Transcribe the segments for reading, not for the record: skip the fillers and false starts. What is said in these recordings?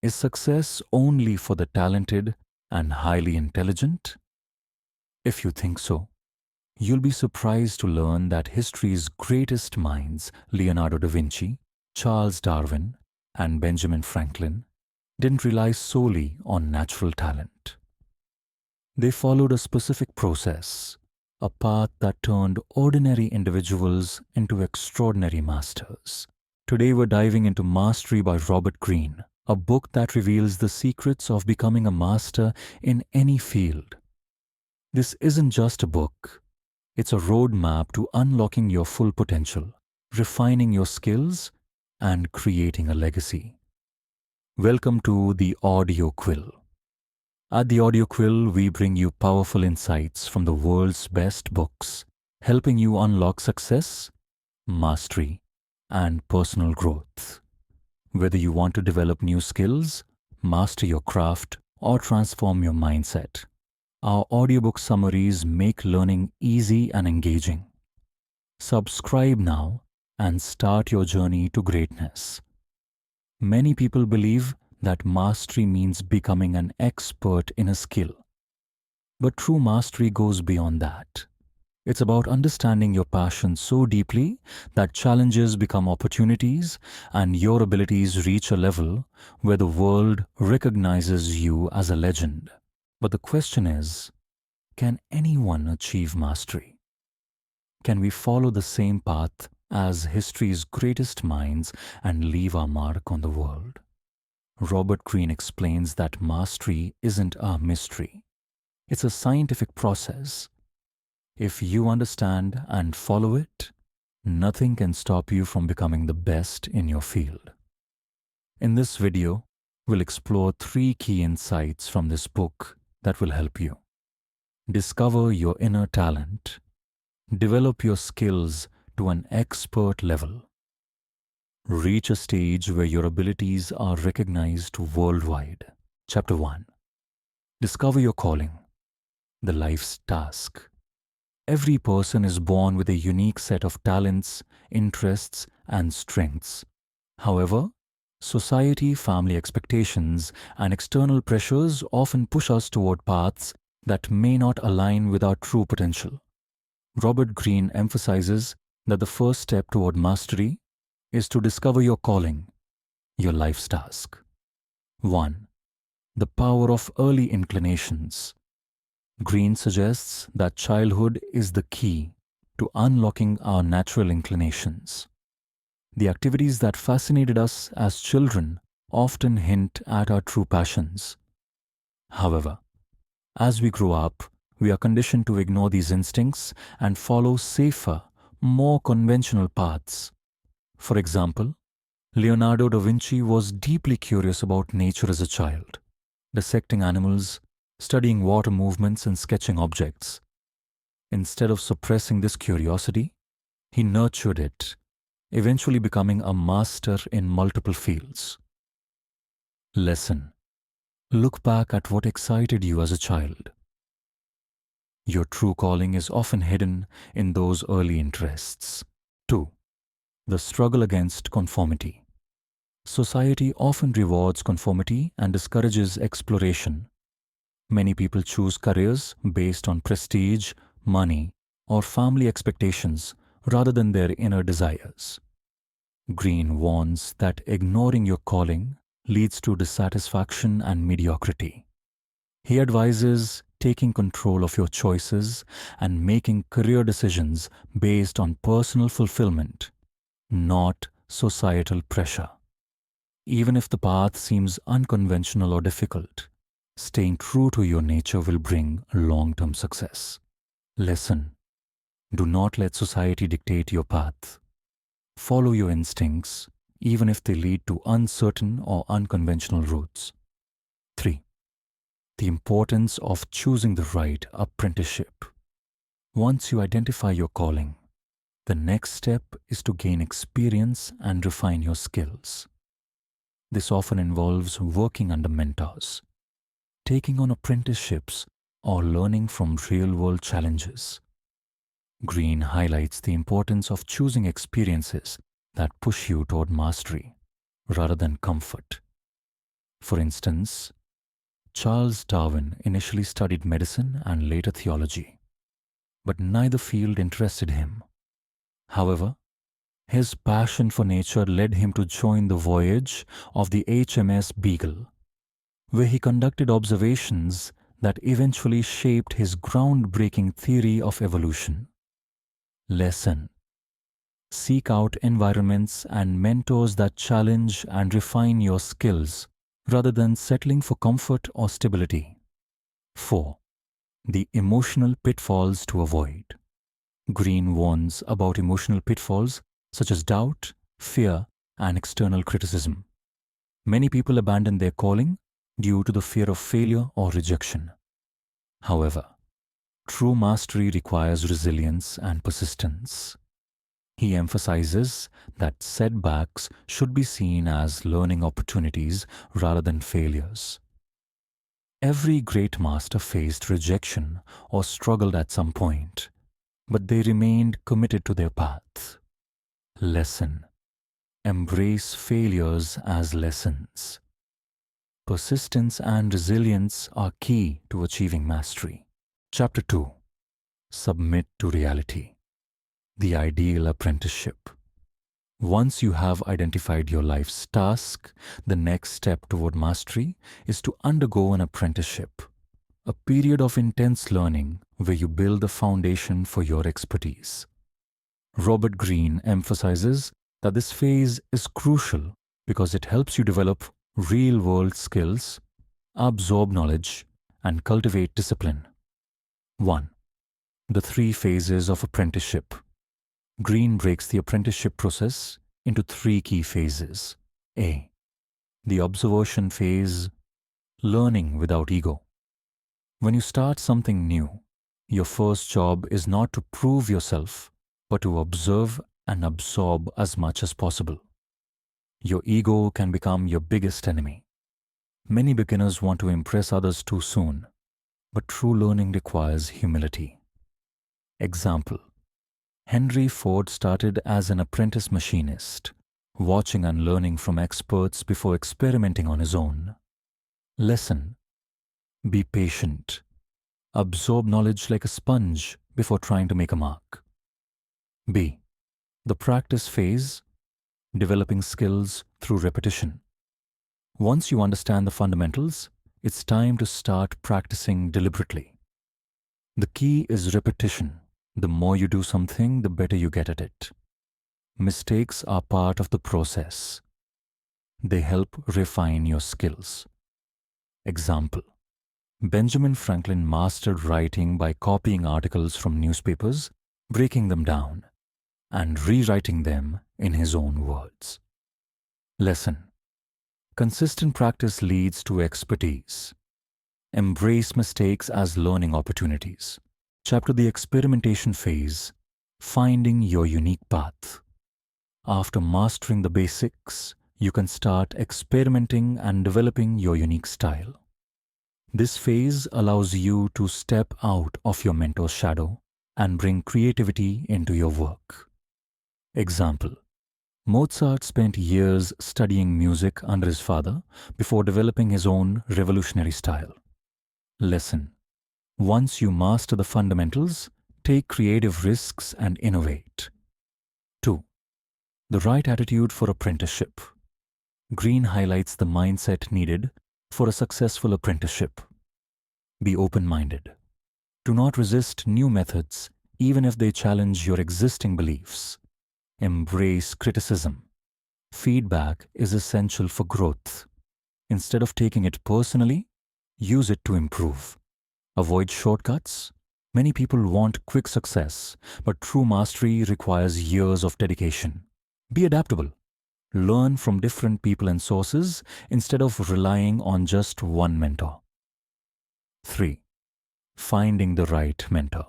Is success only for the talented and highly intelligent? If you think so, you'll be surprised to learn that history's greatest minds, Leonardo da Vinci, Charles Darwin, and Benjamin Franklin, didn't rely solely on natural talent. They followed a specific process, a path that turned ordinary individuals into extraordinary masters. Today we're diving into Mastery by Robert Greene, a book that reveals the secrets of becoming a master in any field. This isn't just a book, it's a roadmap to unlocking your full potential, refining your skills, and creating a legacy. Welcome to the Audio Quill. At the Audio Quill, we bring you powerful insights from the world's best books, helping you unlock success, mastery, and personal growth. Whether you want to develop new skills, master your craft, or transform your mindset, our audiobook summaries make learning easy and engaging. Subscribe now and start your journey to greatness. Many people believe that mastery means becoming an expert in a skill. But true mastery goes beyond that. It's about understanding your passion so deeply that challenges become opportunities and your abilities reach a level where the world recognizes you as a legend. But the question is, can anyone achieve mastery? Can we follow the same path as history's greatest minds and leave our mark on the world? Robert Greene explains that mastery isn't a mystery. It's a scientific process. If you understand and follow it, nothing can stop you from becoming the best in your field. In this video, we'll explore 3 key insights from this book that will help you. Discover your inner talent. Develop your skills to an expert level. Reach a stage where your abilities are recognized worldwide. Chapter 1. Discover your calling, the life's task. Every person is born with a unique set of talents, interests, and strengths. However, society, family expectations, and external pressures often push us toward paths that may not align with our true potential. Robert Greene emphasizes that the first step toward mastery is to discover your calling, your life's task. 1. The power of early inclinations. Greene suggests that childhood is the key to unlocking our natural inclinations. The activities that fascinated us as children often hint at our true passions. However, as we grow up, we are conditioned to ignore these instincts and follow safer, more conventional paths. For example, Leonardo da Vinci was deeply curious about nature as a child, dissecting animals, studying water movements, and sketching objects. Instead of suppressing this curiosity, he nurtured it, eventually becoming a master in multiple fields. Lesson. Look back at what excited you as a child. Your true calling is often hidden in those early interests. 2. The struggle against conformity. Society often rewards conformity and discourages exploration. Many people choose careers based on prestige, money, or family expectations rather than their inner desires. Greene warns that ignoring your calling leads to dissatisfaction and mediocrity. He advises taking control of your choices and making career decisions based on personal fulfillment, not societal pressure. Even if the path seems unconventional or difficult, staying true to your nature will bring long-term success. Lesson. Do not let society dictate your path. Follow your instincts, even if they lead to uncertain or unconventional routes. 3. The importance of choosing the right apprenticeship. Once you identify your calling, the next step is to gain experience and refine your skills. This often involves working under mentors, taking on apprenticeships, or learning from real-world challenges. Greene highlights the importance of choosing experiences that push you toward mastery rather than comfort. For instance, Charles Darwin initially studied medicine and later theology, but neither field interested him. However, his passion for nature led him to join the voyage of the HMS Beagle, where he conducted observations that eventually shaped his groundbreaking theory of evolution. Lesson: seek out environments and mentors that challenge and refine your skills rather than settling for comfort or stability. 4. The emotional pitfalls to avoid. Greene warns about emotional pitfalls such as doubt, fear, and external criticism. Many people abandon their calling due to the fear of failure or rejection. However, true mastery requires resilience and persistence. He emphasizes that setbacks should be seen as learning opportunities rather than failures. Every great master faced rejection or struggled at some point, but they remained committed to their path. Lesson: embrace failures as lessons. Persistence and resilience are key to achieving mastery. Chapter 2: Submit to reality. The ideal apprenticeship. Once you have identified your life's task, the next step toward mastery is to undergo an apprenticeship, a period of intense learning where you build the foundation for your expertise. Robert Greene emphasizes that this phase is crucial because it helps you develop real-world skills, absorb knowledge, and cultivate discipline. 1. The 3 phases of apprenticeship. Greene breaks the apprenticeship process into 3 key phases. A. The observation phase, learning without ego. When you start something new, your first job is not to prove yourself, but to observe and absorb as much as possible. Your ego can become your biggest enemy. Many beginners want to impress others too soon, but true learning requires humility. Example: Henry Ford started as an apprentice machinist, watching and learning from experts before experimenting on his own. Lesson: be patient. Absorb knowledge like a sponge before trying to make a mark. B. The practice phase, developing skills through repetition. Once you understand the fundamentals, it's time to start practicing deliberately. The key is repetition. The more you do something, the better you get at it. Mistakes are part of the process. They help refine your skills. Example: Benjamin Franklin mastered writing by copying articles from newspapers, breaking them down, and rewriting them in his own words. Lesson: consistent practice leads to expertise. Embrace mistakes as learning opportunities. Chapter: the experimentation phase, finding your unique path. After mastering the basics, you can start experimenting and developing your unique style. This phase allows you to step out of your mentor's shadow and bring creativity into your work. Example: Mozart spent years studying music under his father before developing his own revolutionary style. Lesson: once you master the fundamentals, take creative risks and innovate. 2. The right attitude for apprenticeship. Greene highlights the mindset needed for a successful apprenticeship. Be open-minded. Do not resist new methods, even if they challenge your existing beliefs. Embrace criticism. Feedback is essential for growth. Instead of taking it personally, use it to improve. Avoid shortcuts. Many people want quick success, but true mastery requires years of dedication. Be adaptable. Learn from different people and sources instead of relying on just one mentor. 3. Finding the right mentor.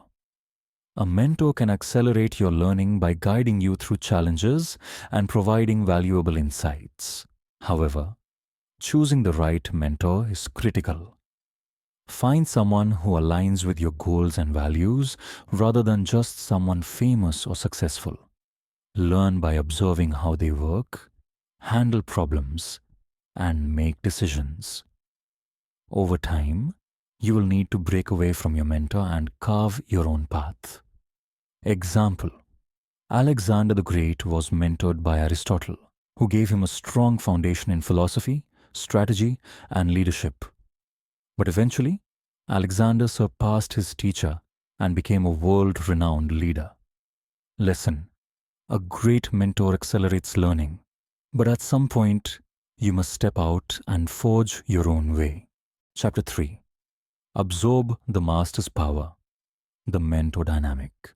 A mentor can accelerate your learning by guiding you through challenges and providing valuable insights. However, choosing the right mentor is critical. Find someone who aligns with your goals and values rather than just someone famous or successful. Learn by observing how they work, handle problems, and make decisions. Over time, you will need to break away from your mentor and carve your own path. Example: Alexander the Great was mentored by Aristotle, who gave him a strong foundation in philosophy, strategy, and leadership. But eventually, Alexander surpassed his teacher and became a world-renowned leader. Lesson: a great mentor accelerates learning, but at some point, you must step out and forge your own way. Chapter 3: Absorb the master's power, the mentor dynamic.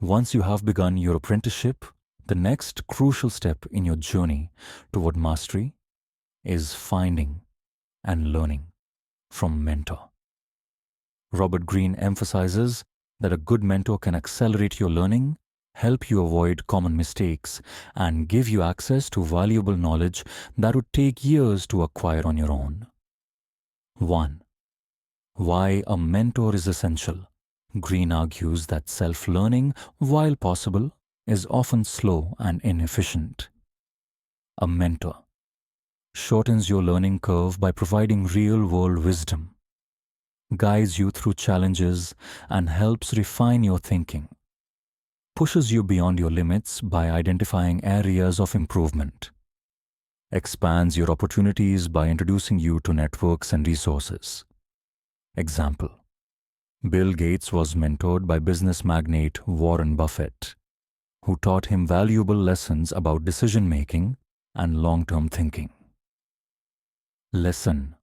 Once you have begun your apprenticeship, the next crucial step in your journey toward mastery is finding and learning from mentor. Robert Greene emphasizes that a good mentor can accelerate your learning, help you avoid common mistakes, and give you access to valuable knowledge that would take years to acquire on your own. 1. Why a mentor is essential. Greene argues that self-learning, while possible, is often slow and inefficient. A mentor shortens your learning curve by providing real-world wisdom, guides you through challenges, and helps refine your thinking, pushes you beyond your limits by identifying areas of improvement, expands your opportunities by introducing you to networks and resources. Example: Bill Gates was mentored by business magnate Warren Buffett, who taught him valuable lessons about decision-making and long-term thinking. Lesson: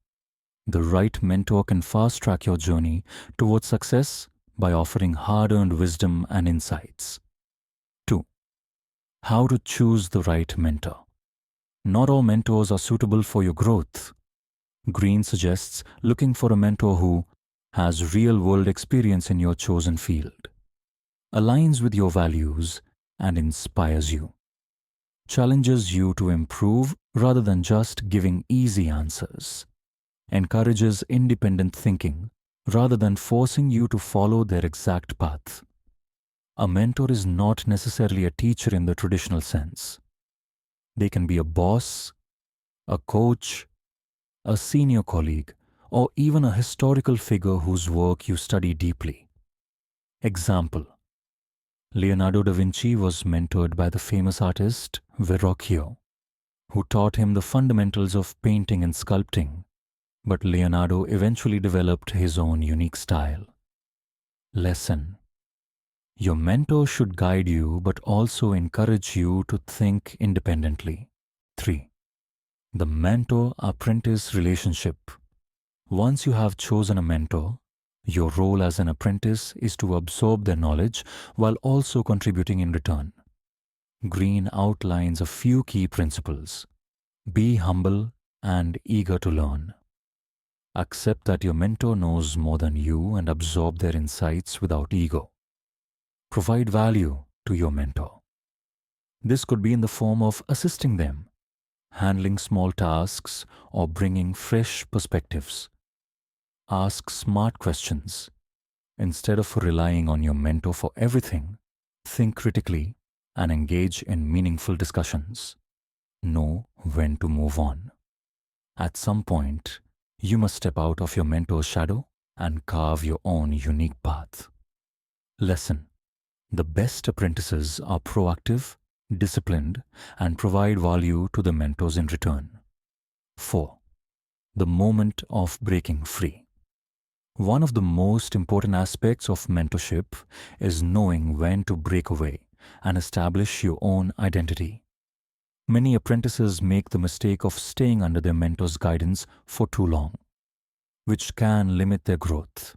the right mentor can fast-track your journey towards success by offering hard-earned wisdom and insights. 2. How to choose the right mentor. Not all mentors are suitable for your growth. Greene suggests looking for a mentor who has real-world experience in your chosen field, aligns with your values, and inspires you, challenges you to improve rather than just giving easy answers, encourages independent thinking rather than forcing you to follow their exact path. A mentor is not necessarily a teacher in the traditional sense. They can be a boss, a coach, a senior colleague, or even a historical figure whose work you study deeply. Example: Leonardo da Vinci was mentored by the famous artist Verrocchio, who taught him the fundamentals of painting and sculpting, but Leonardo eventually developed his own unique style. Lesson: your mentor should guide you but also encourage you to think independently. 3. The mentor-apprentice relationship. Once you have chosen a mentor, your role as an apprentice is to absorb their knowledge while also contributing in return. Greene outlines a few key principles. Be humble and eager to learn. Accept that your mentor knows more than you and absorb their insights without ego. Provide value to your mentor. This could be in the form of assisting them, handling small tasks, or bringing fresh perspectives. Ask smart questions. Instead of relying on your mentor for everything, think critically and engage in meaningful discussions. Know when to move on. At some point, you must step out of your mentor's shadow and carve your own unique path. Lesson: the best apprentices are proactive, disciplined, and provide value to the mentors in return. 4. The moment of breaking free. One of the most important aspects of mentorship is knowing when to break away and establish your own identity. Many apprentices make the mistake of staying under their mentor's guidance for too long, which can limit their growth.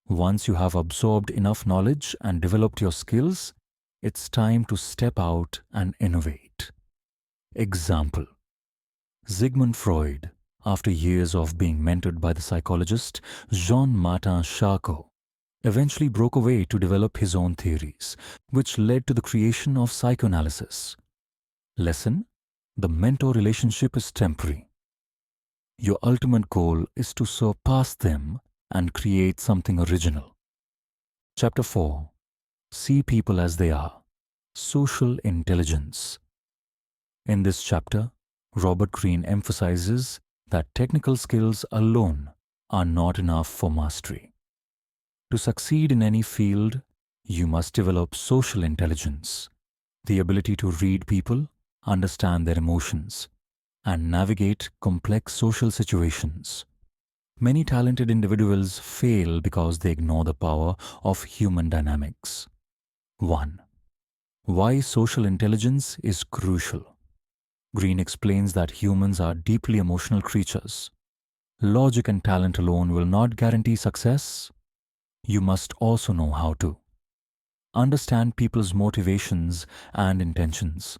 Once you have absorbed enough knowledge and developed your skills, it's time to step out and innovate. Example: Sigmund Freud, after years of being mentored by the psychologist Jean-Martin Charcot, eventually broke away to develop his own theories, which led to the creation of psychoanalysis. Lesson: the mentor relationship is temporary. Your ultimate goal is to surpass them and create something original. Chapter 4. See people as they are. Social intelligence. In this chapter, Robert Greene emphasizes that technical skills alone are not enough for mastery. To succeed in any field, you must develop social intelligence, the ability to read people, understand their emotions, and navigate complex social situations. Many talented individuals fail because they ignore the power of human dynamics. 1. Why social intelligence is crucial. Greene explains that humans are deeply emotional creatures. Logic and talent alone will not guarantee success. You must also know how to understand people's motivations and intentions,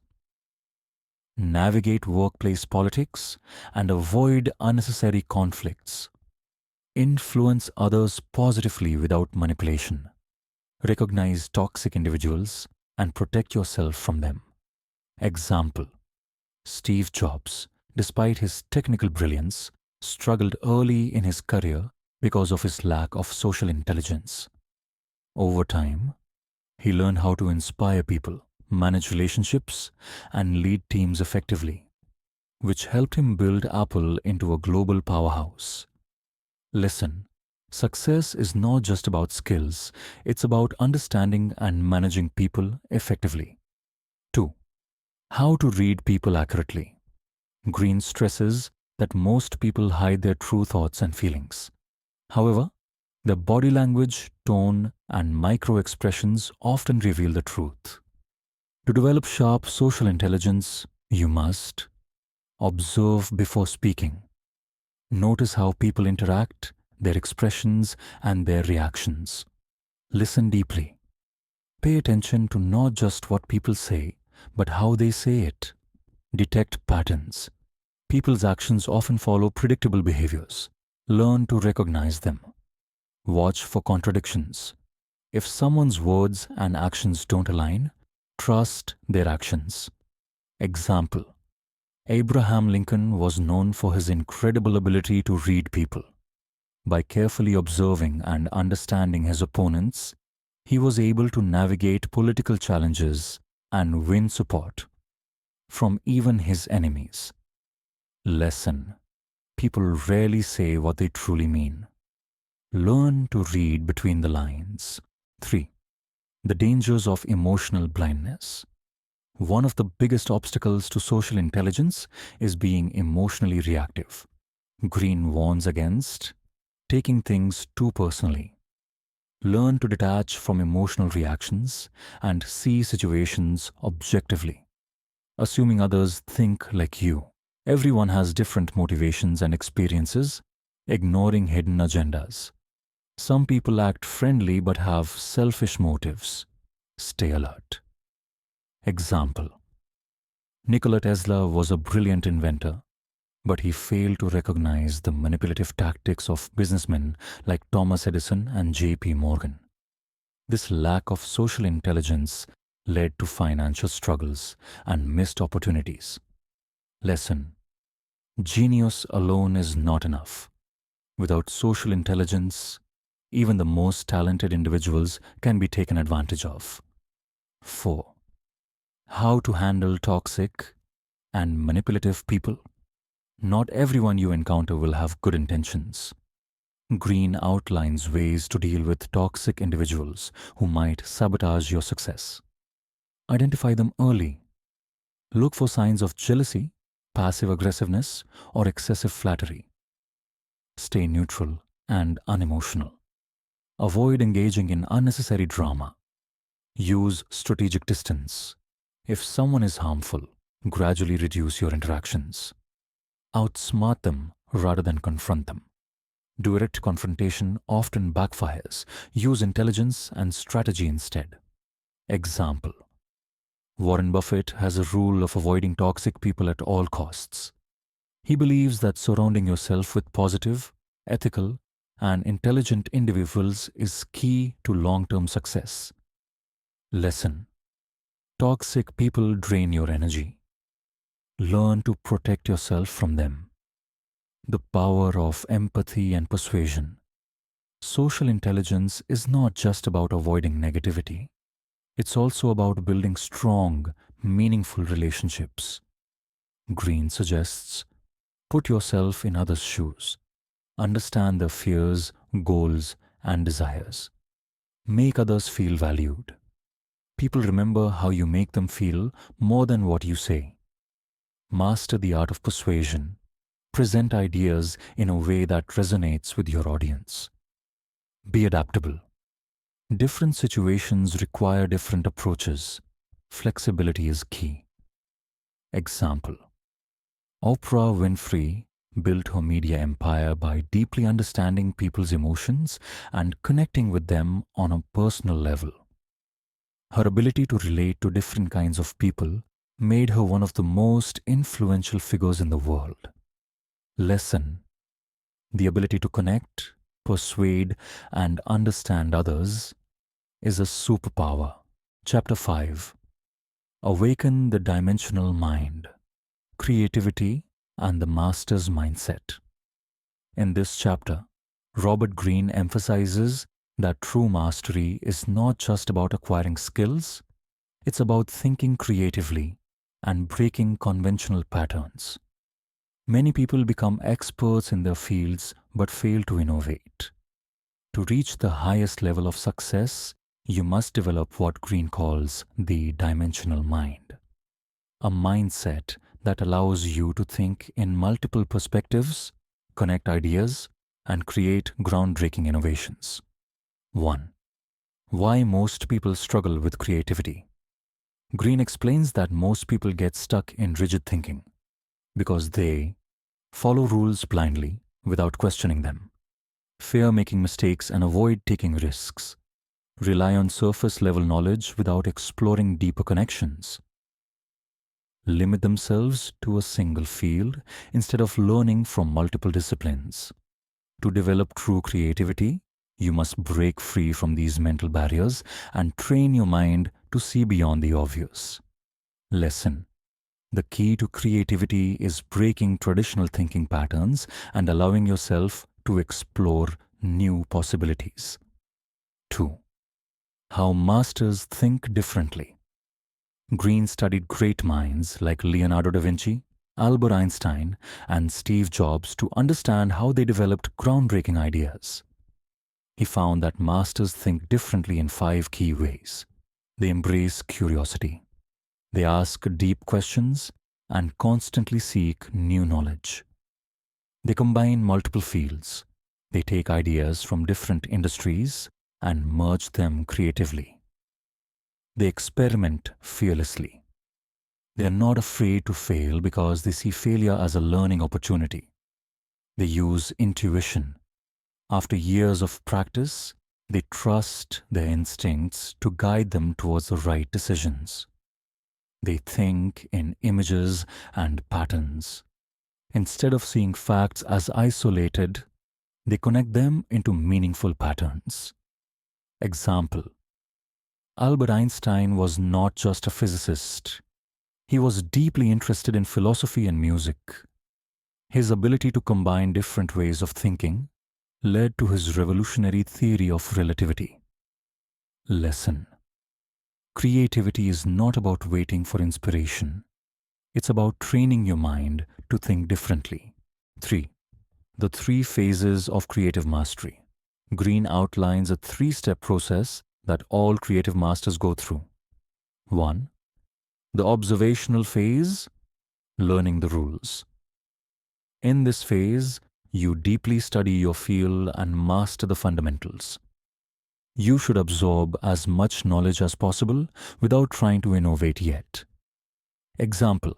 navigate workplace politics, and avoid unnecessary conflicts, influence others positively without manipulation, recognize toxic individuals, and protect yourself from them. Example: Steve Jobs, despite his technical brilliance, struggled early in his career because of his lack of social intelligence. Over time, he learned how to inspire people, manage relationships, and lead teams effectively, which helped him build Apple into a global powerhouse. Listen, success is not just about skills, it's about understanding and managing people effectively. 2. How to read people accurately. Greene stresses that most people hide their true thoughts and feelings. However, their body language, tone, and micro expressions often reveal the truth. To develop sharp social intelligence, you must observe before speaking. Notice how people interact, their expressions, and their reactions. Listen deeply. Pay attention to not just what people say, but how they say it. Detect patterns. People's actions often follow predictable behaviors. Learn to recognize them. Watch for contradictions. If someone's words and actions don't align, trust their actions. Example: Abraham Lincoln was known for his incredible ability to read people. By carefully observing and understanding his opponents, he was able to navigate political challenges and win support from even his enemies. Lesson: people rarely say what they truly mean. Learn to read between the lines. 3. The dangers of emotional blindness. One of the biggest obstacles to social intelligence is being emotionally reactive. Greene warns against taking things too personally. Learn to detach from emotional reactions and see situations objectively, assuming others think like you. Everyone has different motivations and experiences, ignoring hidden agendas. Some people act friendly but have selfish motives. Stay alert. Example: Nikola Tesla was a brilliant inventor, but he failed to recognize the manipulative tactics of businessmen like Thomas Edison and J.P. Morgan. This lack of social intelligence led to financial struggles and missed opportunities. Lesson: genius alone is not enough. Without social intelligence, even the most talented individuals can be taken advantage of. 4. How to handle toxic and manipulative people. Not everyone you encounter will have good intentions. Greene outlines ways to deal with toxic individuals who might sabotage your success. Identify them early. Look for signs of jealousy, passive aggressiveness, or excessive flattery. Stay neutral and unemotional. Avoid engaging in unnecessary drama. Use strategic distance. If someone is harmful, gradually reduce your interactions. Outsmart them rather than confront them. Direct confrontation often backfires. Use intelligence and strategy instead. Example: Warren Buffett has a rule of avoiding toxic people at all costs. He believes that surrounding yourself with positive, ethical, and intelligent individuals is key to long-term success. Lesson: toxic people drain your energy. Learn to protect yourself from them. The power of empathy and persuasion. Social intelligence is not just about avoiding negativity. It's also about building strong, meaningful relationships. Greene suggests, put yourself in others' shoes. Understand their fears, goals, and desires. Make others feel valued. People remember how you make them feel more than what you say. Master the art of persuasion. Present ideas in a way that resonates with your audience. Be adaptable. Different situations require different approaches. Flexibility is key. Example: Oprah Winfrey built her media empire by deeply understanding people's emotions and connecting with them on a personal level. Her ability to relate to different kinds of people made her one of the most influential figures in the world. Lesson: the ability to connect, persuade, and understand others is a superpower. Chapter 5: Awaken the Dimensional Mind. Creativity and the Master's Mindset. In this chapter, Robert Greene emphasizes that true mastery is not just about acquiring skills, it's about thinking creatively and breaking conventional patterns. Many people become experts in their fields but fail to innovate. To reach the highest level of success, you must develop what Greene calls the dimensional mind. A mindset that allows you to think in multiple perspectives, connect ideas, and create groundbreaking innovations. 1. Why most people struggle with creativity. Greene explains that most people get stuck in rigid thinking because they follow rules blindly without questioning them, fear making mistakes and avoid taking risks, rely on surface-level knowledge without exploring deeper connections, limit themselves to a single field instead of learning from multiple disciplines. To develop true creativity, you must break free from these mental barriers and train your mind to see beyond the obvious. Lesson: the key to creativity is breaking traditional thinking patterns and allowing yourself to explore new possibilities. 2. How masters think differently. Greene studied great minds like Leonardo da Vinci, Albert Einstein, and Steve Jobs to understand how they developed groundbreaking ideas. He found that masters think differently in 5 key ways. They embrace curiosity. They ask deep questions and constantly seek new knowledge. They combine multiple fields. They take ideas from different industries and merge them creatively. They experiment fearlessly. They are not afraid to fail because they see failure as a learning opportunity. They use intuition. After years of practice, they trust their instincts to guide them towards the right decisions. They think in images and patterns. Instead of seeing facts as isolated, they connect them into meaningful patterns. Example: Albert Einstein was not just a physicist. He was deeply interested in philosophy and music. His ability to combine different ways of thinking led to his revolutionary theory of relativity. Lesson: creativity is not about waiting for inspiration. It's about training your mind to think differently. 3. The 3 phases of creative mastery. Greene outlines a 3-step process that all creative masters go through. 1. The observational phase, learning the rules. In this phase, you deeply study your field and master the fundamentals. You should absorb as much knowledge as possible without trying to innovate yet. Example: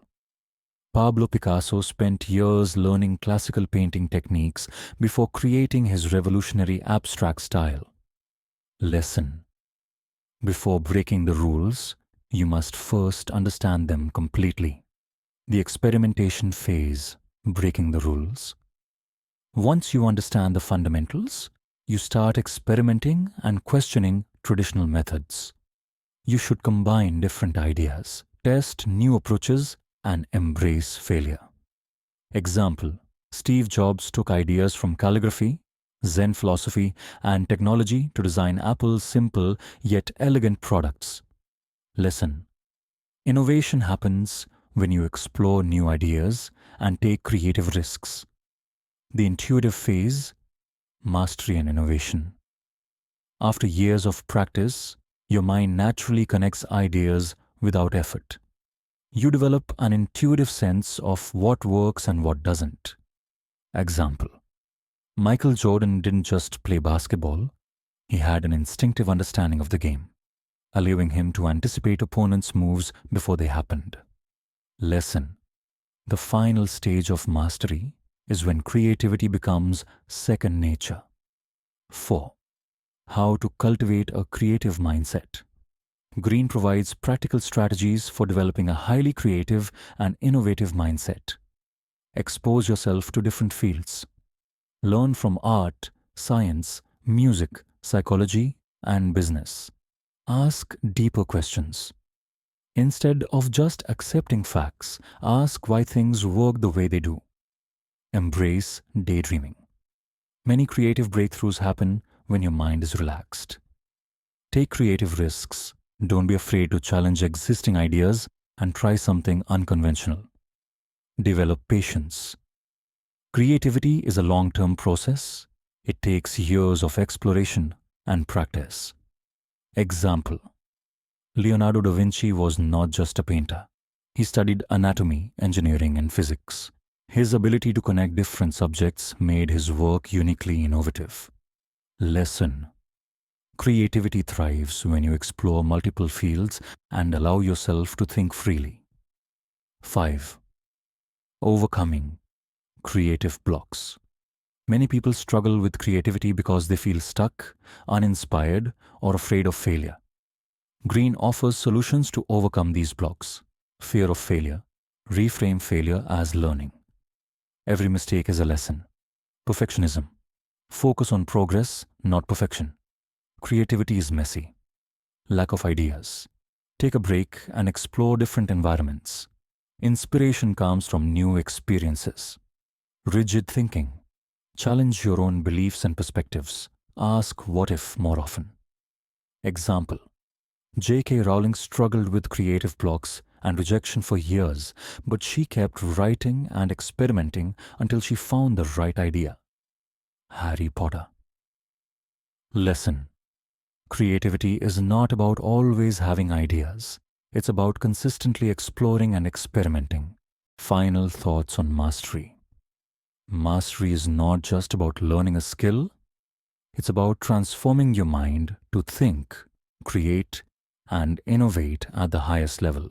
Pablo Picasso spent years learning classical painting techniques before creating his revolutionary abstract style. Lesson: before breaking the rules, you must first understand them completely. The experimentation phase, breaking the rules. Once you understand the fundamentals, you start experimenting and questioning traditional methods. You should combine different ideas, test new approaches, and embrace failure. Example: Steve Jobs took ideas from calligraphy, Zen philosophy, and technology to design Apple's simple yet elegant products. Lesson: innovation happens when you explore new ideas and take creative risks. The intuitive phase, mastery and innovation. After years of practice, your mind naturally connects ideas without effort. You develop an intuitive sense of what works and what doesn't. Example: Michael Jordan didn't just play basketball, he had an instinctive understanding of the game, allowing him to anticipate opponents' moves before they happened. Lesson: the final stage of mastery is when creativity becomes second nature. 4. How to cultivate a creative mindset. Greene provides practical strategies for developing a highly creative and innovative mindset. Expose yourself to different fields. Learn from art, science, music, psychology, and business. Ask deeper questions. Instead of just accepting facts, ask why things work the way they do. Embrace daydreaming. Many creative breakthroughs happen when your mind is relaxed. Take creative risks. Don't be afraid to challenge existing ideas and try something unconventional. Develop patience. Creativity is a long-term process. It takes years of exploration and practice. Example: Leonardo da Vinci was not just a painter. He studied anatomy, engineering, and physics. His ability to connect different subjects made his work uniquely innovative. Lesson: creativity thrives when you explore multiple fields and allow yourself to think freely. 5. Overcoming creative blocks. Many people struggle with creativity because they feel stuck, uninspired, or afraid of failure. Greene offers solutions to overcome these blocks. Fear of failure. Reframe failure as learning. Every mistake is a lesson. Perfectionism. Focus on progress, not perfection. Creativity is messy. Lack of ideas. Take a break and explore different environments. Inspiration comes from new experiences. Rigid thinking. Challenge your own beliefs and perspectives. Ask what if more often. Example: J.K. Rowling struggled with creative blocks and rejection for years, but she kept writing and experimenting until she found the right idea. Harry Potter. Lesson: creativity is not about always having ideas. It's about consistently exploring and experimenting. Final thoughts on mastery. Mastery is not just about learning a skill. It's about transforming your mind to think, create, and innovate at the highest level.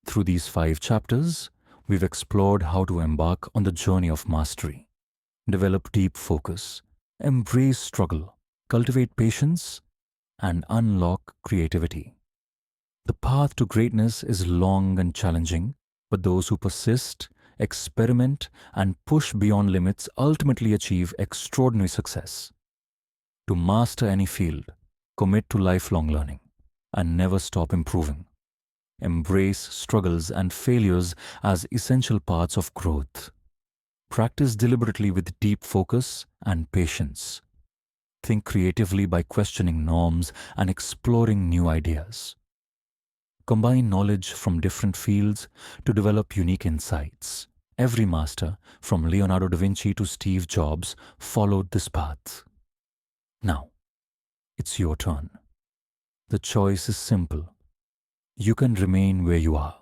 Through these 5 chapters, we've explored how to embark on the journey of mastery, develop deep focus, embrace struggle, cultivate patience, and unlock creativity. The path to greatness is long and challenging, but those who persist, experiment, and push beyond limits ultimately achieve extraordinary success. To master any field, commit to lifelong learning, and never stop improving. Embrace struggles and failures as essential parts of growth. Practice deliberately with deep focus and patience. Think creatively by questioning norms and exploring new ideas. Combine knowledge from different fields to develop unique insights. Every master, from Leonardo da Vinci to Steve Jobs, followed this path. Now, it's your turn. The choice is simple. You can remain where you are,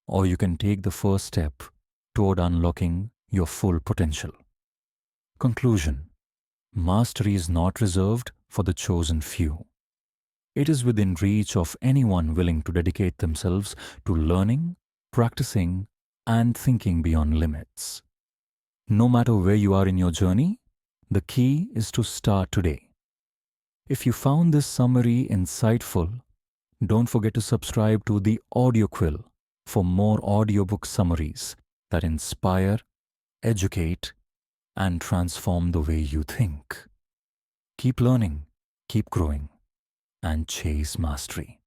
or you can take the first step toward unlocking your full potential. Conclusion: mastery is not reserved for the chosen few. It is within reach of anyone willing to dedicate themselves to learning, practicing, and thinking beyond limits. No matter where you are in your journey, the key is to start today. If you found this summary insightful, don't forget to subscribe to the Audio Quill for more audiobook summaries that inspire, educate, and transform the way you think. Keep learning, keep growing, and chase mastery.